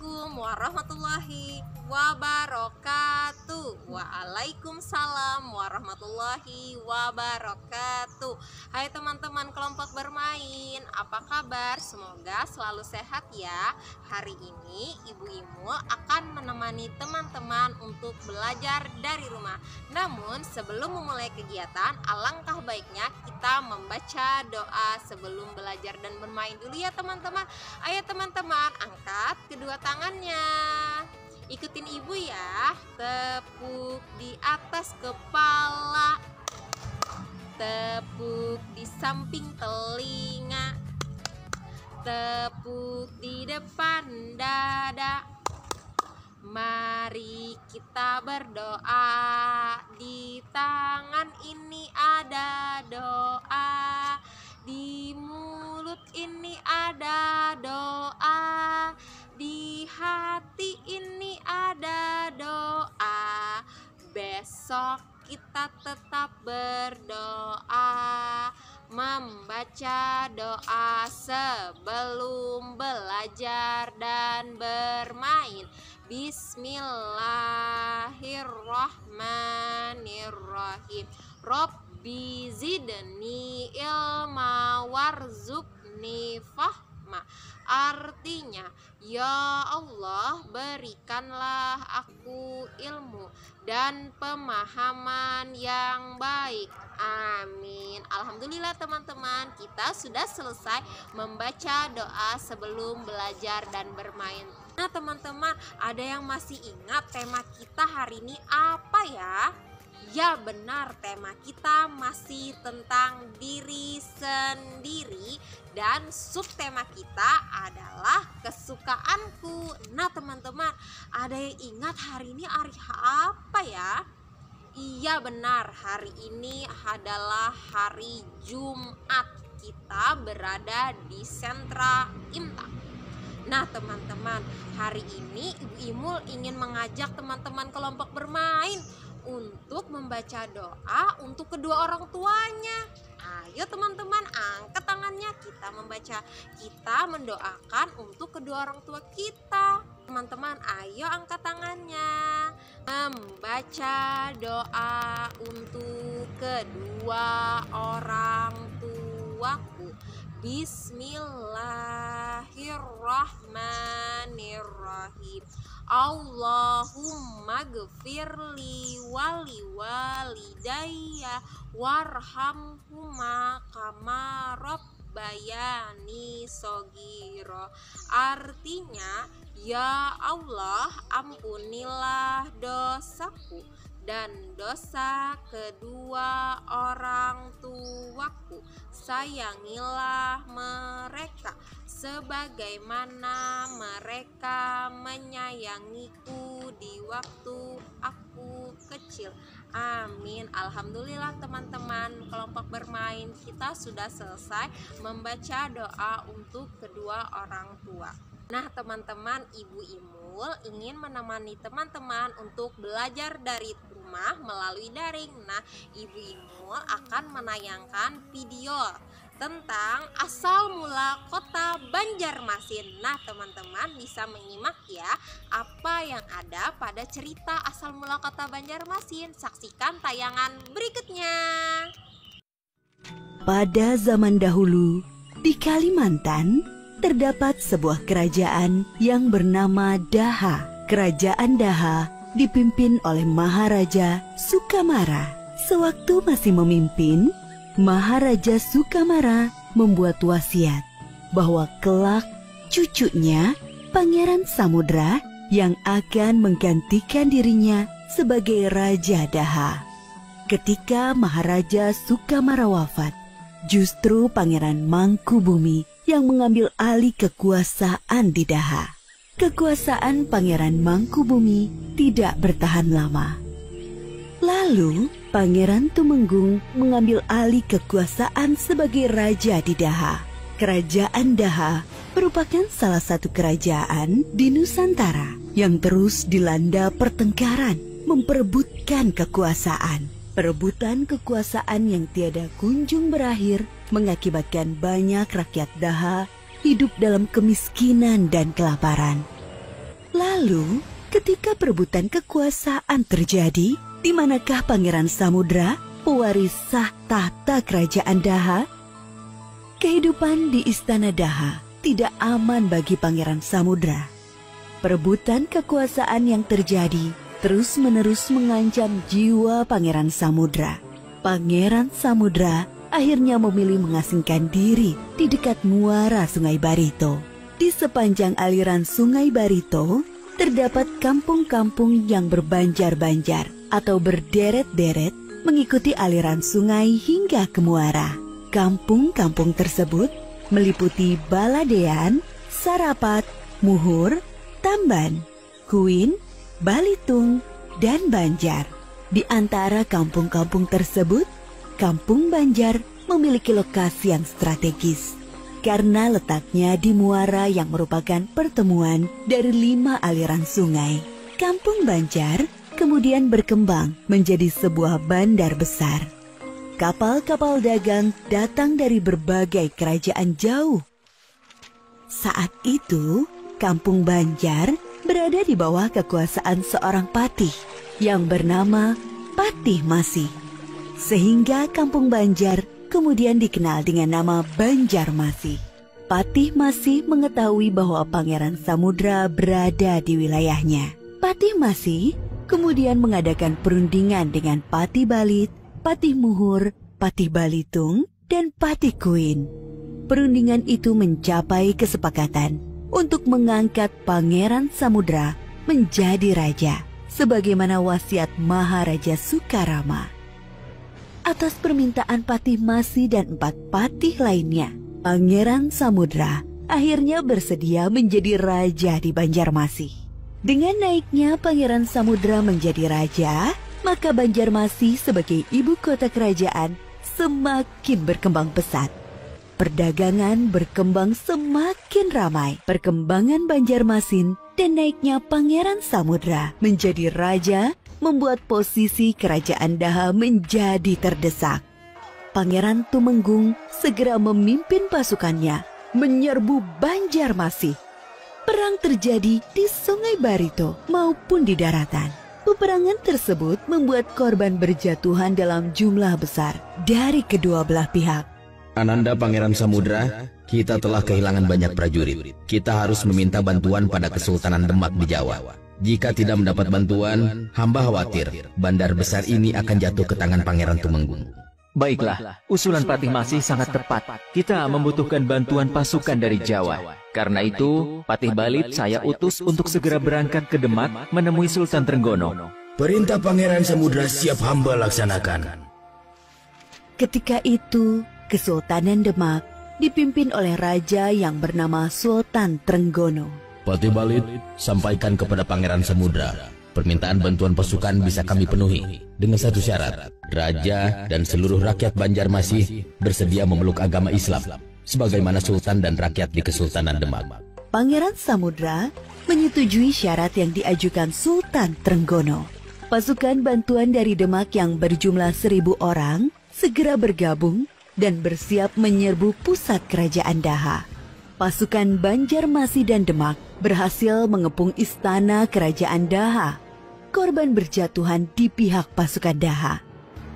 Assalamualaikum warahmatullahi wabarakatuh. Waalaikumsalam warahmatullahi wabarakatuh. Hai teman-teman kelompok bermain, apa kabar? Semoga selalu sehat ya. Hari ini Ibu Imul akan menemani teman-teman untuk belajar dari rumah. Namun sebelum memulai kegiatan, alangkah baiknya kita membaca doa sebelum belajar dan bermain dulu ya teman-teman. Ayo teman-teman, angkat kedua tangannya. Ikutin ibu ya. Tepuk di atas kepala, tepuk di samping telinga, tepuk di depan dada. Mari kita berdoa. Di tangan ini ada doa, di mulut ini ada doa, di hati ini ada doa. Besok kita tetap berdoa, membaca doa sebelum belajar dan bermain. Bismillahirrahmanirrahim. Rabbi zidni ilma warzuqni fahma. Artinya, ya Allah, berikanlah aku ilmu dan pemahaman yang baik. Amin. Alhamdulillah teman-teman, kita sudah selesai membaca doa sebelum belajar dan bermain. Nah teman-teman, ada yang masih ingat tema kita hari ini apa ya? Ya benar, tema kita masih tentang diri sendiri dan subtema kita adalah kesukaanku. Nah teman-teman, ada yang ingat hari ini hari apa ya? Iya benar, hari ini adalah hari Jumat. Kita berada di sentra Imtak. Nah teman-teman, hari ini Ibu Imul ingin mengajak teman-teman kelompok bermain untuk membaca doa untuk kedua orang tuanya. Ayo teman-teman, angkat tangannya, kita membaca, kita mendoakan untuk kedua orang tua kita. Teman-teman, ayo angkat tangannya. Membaca doa untuk kedua orang tuaku. Bismillahirrahmanirrahim. Allahumma gfirli wali walidayya warhamhuma kama rabbayani shogiro. Artinya, ya Allah, ampunilah dosaku dan dosa kedua orang tuaku. Sayangilah mereka sebagaimana mereka menyayangiku di waktu aku kecil. Amin. Alhamdulillah teman-teman kelompok bermain, kita sudah selesai membaca doa untuk kedua orang tua. Nah teman-teman, Ibu Imul ingin menemani teman-teman untuk belajar dari rumah melalui daring. Nah, Ibu Imul akan menayangkan video tentang asal mula kota Banjarmasin. Nah teman-teman bisa menyimak ya apa yang ada pada cerita asal mula kota Banjarmasin. Saksikan tayangan berikutnya. Pada zaman dahulu di Kalimantan terdapat sebuah kerajaan yang bernama Daha. Kerajaan Daha dipimpin oleh Maharaja Sukamara. Sewaktu masih memimpin, Maharaja Sukamara membuat wasiat bahwa kelak cucunya Pangeran Samudra yang akan menggantikan dirinya sebagai Raja Daha. Ketika Maharaja Sukamara wafat, justru Pangeran Mangkubumi yang mengambil alih kekuasaan di Daha. Kekuasaan Pangeran Mangkubumi tidak bertahan lama. Lalu Pangeran Tumenggung mengambil alih kekuasaan sebagai raja di Daha. Kerajaan Daha merupakan salah satu kerajaan di Nusantara yang terus dilanda pertengkaran memperebutkan kekuasaan. Perebutan kekuasaan yang tiada kunjung berakhir mengakibatkan banyak rakyat Daha hidup dalam kemiskinan dan kelaparan. Lalu, ketika perebutan kekuasaan terjadi, di manakah Pangeran Samudra, pewaris sah tahta kerajaan Daha? Kehidupan di istana Daha tidak aman bagi Pangeran Samudra. Perebutan kekuasaan yang terjadi terus-menerus mengancam jiwa Pangeran Samudra. Pangeran Samudra akhirnya memilih mengasingkan diri di dekat muara Sungai Barito. Di sepanjang aliran Sungai Barito, terdapat kampung-kampung yang berbanjar-banjar atau berderet-deret mengikuti aliran sungai hingga ke muara. Kampung-kampung tersebut meliputi Baladean, Sarapat, Muhur, Tamban, Kuin, Balitung, dan Banjar. Di antara kampung-kampung tersebut, Kampung Banjar memiliki lokasi yang strategis karena letaknya di muara yang merupakan pertemuan dari 5 aliran sungai. Kampung Banjar kemudian berkembang menjadi sebuah bandar besar. Kapal-kapal dagang datang dari berbagai kerajaan jauh. Saat itu, Kampung Banjar berada di bawah kekuasaan seorang patih yang bernama Patih Masih. Sehingga Kampung Banjar kemudian dikenal dengan nama Banjarmasih. Patih Masih mengetahui bahwa Pangeran Samudra berada di wilayahnya. Patih Masih kemudian mengadakan perundingan dengan Patih Balit, Patih Muhur, Patih Balitung, dan Patih Kuin. Perundingan itu mencapai kesepakatan untuk mengangkat Pangeran Samudra menjadi raja, sebagaimana wasiat Maharaja Sukarama. Atas permintaan Patih Masih dan 4 patih lainnya, Pangeran Samudra akhirnya bersedia menjadi raja di Banjarmasih. Dengan naiknya Pangeran Samudra menjadi raja, maka Banjarmasih sebagai ibu kota kerajaan semakin berkembang pesat. Perdagangan berkembang semakin ramai. Perkembangan Banjarmasin dan naiknya Pangeran Samudra menjadi raja membuat posisi kerajaan Daha menjadi terdesak. Pangeran Tumenggung segera memimpin pasukannya menyerbu Banjarmasih. Perang terjadi di Sungai Barito maupun di daratan. Peperangan tersebut membuat korban berjatuhan dalam jumlah besar dari kedua belah pihak. Ananda Pangeran Samudra, kita telah kehilangan banyak prajurit. Kita harus meminta bantuan pada Kesultanan Demak di Jawa. Jika tidak mendapat bantuan, hamba khawatir bandar besar ini akan jatuh ke tangan Pangeran Tumenggung. Baiklah, usulan Patih Masih sangat tepat. Kita membutuhkan bantuan pasukan dari Jawa. Karena itu, Patih Balit saya utus untuk segera berangkat ke Demak menemui Sultan Trenggono. Perintah Pangeran Samudra siap hamba laksanakan. Ketika itu, Kesultanan Demak dipimpin oleh raja yang bernama Sultan Trenggono. Patih Balit, sampaikan kepada Pangeran Samudra, permintaan bantuan pasukan bisa kami penuhi dengan satu syarat. Raja dan seluruh rakyat Banjarmasih bersedia memeluk agama Islam, sebagaimana Sultan dan rakyat di Kesultanan Demak. Pangeran Samudra menyetujui syarat yang diajukan Sultan Trenggono. Pasukan bantuan dari Demak yang berjumlah 1.000 orang segera bergabung dan bersiap menyerbu pusat kerajaan Daha. Pasukan Banjarmasih dan Demak berhasil mengepung istana kerajaan Daha. Korban berjatuhan di pihak pasukan Daha.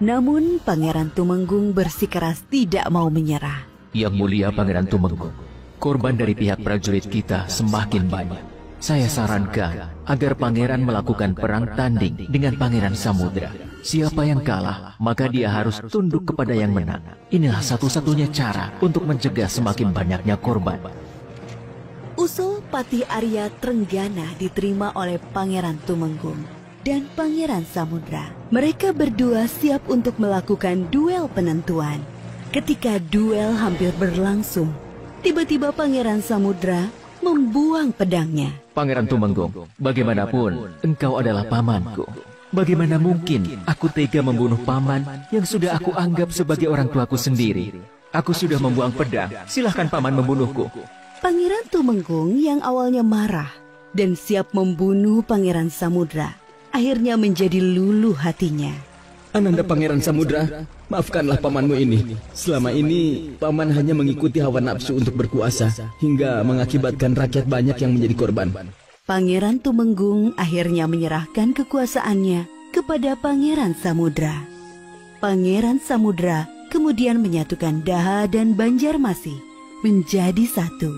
Namun Pangeran Tumenggung bersikeras tidak mau menyerah. Yang mulia Pangeran Tumenggung, korban dari pihak prajurit kita semakin banyak. Saya sarankan agar pangeran melakukan perang tanding dengan Pangeran Samudra. Siapa yang kalah, maka dia harus tunduk kepada yang menang. Inilah satu-satunya cara untuk mencegah semakin banyaknya korban. Usul Patih Arya Trenggana diterima oleh Pangeran Tumenggung dan Pangeran Samudra. Mereka berdua siap untuk melakukan duel penentuan. Ketika duel hampir berlangsung, tiba-tiba Pangeran Samudra membuang pedangnya. Pangeran Tumenggung, bagaimanapun engkau adalah pamanku. Bagaimana mungkin aku tega membunuh paman yang sudah aku anggap sebagai orang tuaku sendiri? Aku sudah membuang pedang, silahkan paman membunuhku. Pangeran Tumenggung yang awalnya marah dan siap membunuh Pangeran Samudra, akhirnya menjadi luluh hatinya. Ananda Pangeran Samudra, maafkanlah pamanmu ini. Selama ini, paman hanya mengikuti hawa nafsu untuk berkuasa, hingga mengakibatkan rakyat banyak yang menjadi korban. Pangeran Tumenggung akhirnya menyerahkan kekuasaannya kepada Pangeran Samudra. Pangeran Samudra kemudian menyatukan Daha dan Banjarmasin menjadi satu.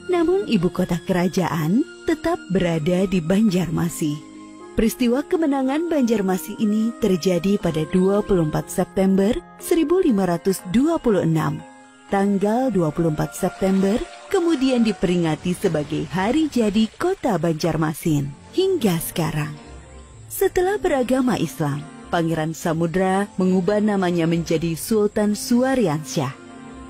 Namun ibu kota kerajaan tetap berada di Banjarmasin. Peristiwa kemenangan Banjarmasin ini terjadi pada 24 September 1526. Tanggal 24 September kemudian diperingati sebagai hari jadi kota Banjarmasin hingga sekarang. Setelah beragama Islam, Pangeran Samudra mengubah namanya menjadi Sultan Suwaryansyah.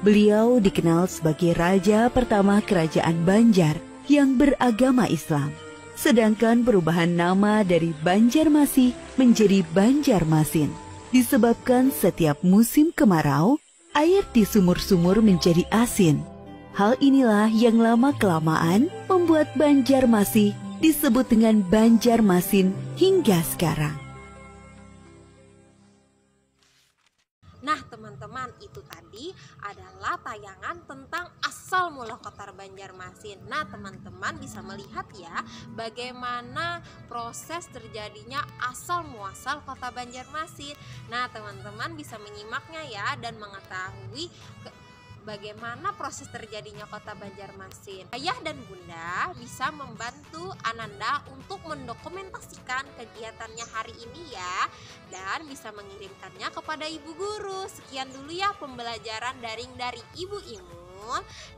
Beliau dikenal sebagai raja pertama kerajaan Banjar yang beragama Islam. Sedangkan perubahan nama dari Banjarmasin menjadi Banjarmasin disebabkan setiap musim kemarau, air di sumur-sumur menjadi asin. Hal inilah yang lama-kelamaan membuat Banjarmasin disebut dengan Banjarmasin hingga sekarang. Nah teman-teman, itu tadi adalah tayangan tentang asal mula kota Banjarmasin. Nah teman-teman bisa melihat ya bagaimana proses terjadinya asal muasal kota Banjarmasin. Nah teman-teman bisa menyimaknya ya dan mengetahui bagaimana proses terjadinya kota Banjarmasin. Ayah dan bunda bisa membantu Ananda untuk mendokumentasikan kegiatannya hari ini ya, dan bisa mengirimkannya kepada ibu guru. Sekian dulu ya pembelajaran daring dari Ibu Imun.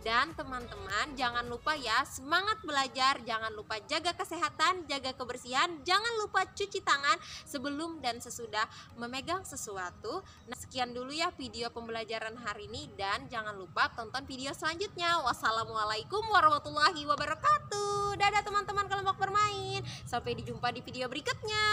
Dan teman-teman jangan lupa ya semangat belajar, jangan lupa jaga kesehatan, jaga kebersihan, jangan lupa cuci tangan sebelum dan sesudah memegang sesuatu. Nah sekian dulu ya video pembelajaran hari ini dan jangan lupa tonton video selanjutnya. Wassalamualaikum warahmatullahi wabarakatuh. Dadah teman-teman kelompok bermain, sampai dijumpa di video berikutnya.